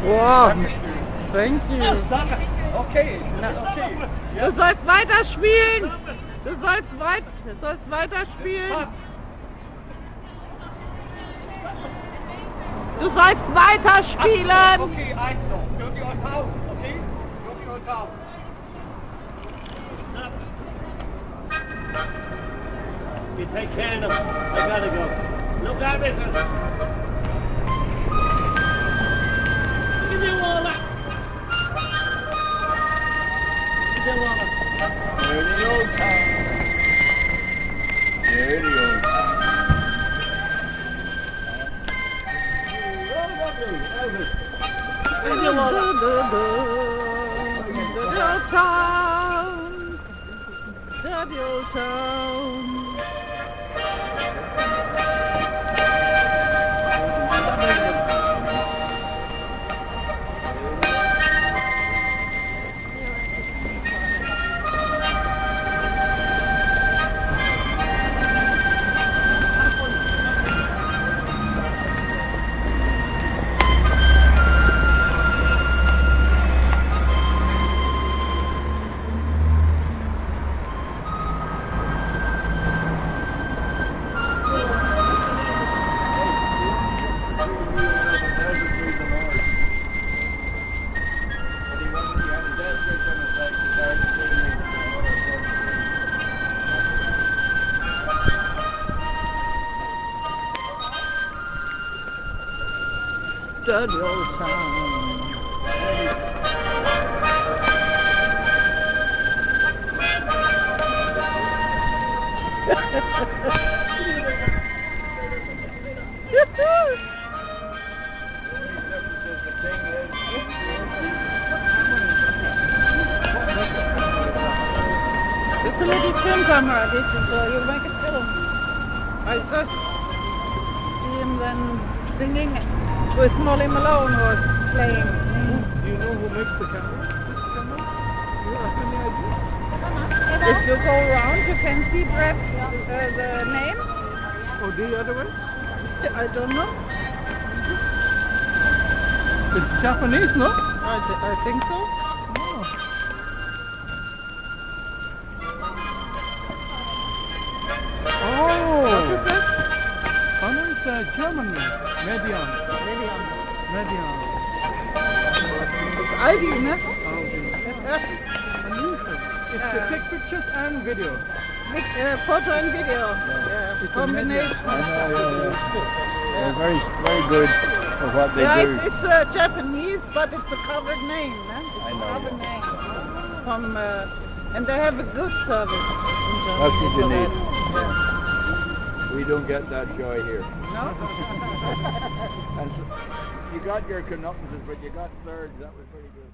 Wow, thank you. Okay, okay. Du sollst weiterspielen. Du sollst weiterspielen. Du sollst weiterspielen. Okay, I know. Don't you on town, okay? Don't you on town. You take care of them. I gotta go. Look out, mister. Give me a wallet. Give me a wallet. Dirty old town. Dirty old town. Elvis. Dirty old town. Dirty old town. Dirty old town. It's a little film camera. This is you make a film. I just see him then singing with Molly Malone was playing. Do you know who makes the camera? Do you have any idea? If you go around, you can see perhaps the name. Oh, the other way? I don't know. It's Japanese, no? I think so. Oh. What is that? Oh no, it's German. Medium. Medium. It's Aldi, ne? Unusual. It's to take pictures and video. Photo and video. Yeah. It's a Combination. They're very good for what they Yeah, do. it's Japanese, but it's a covered name, ne? It's I a know, covered yeah. name. From and they have a good service. In That's what you Germany. need. Yeah. We don't get that joy here. No? And so, you got your connoissances, but you got thirds. That was pretty good.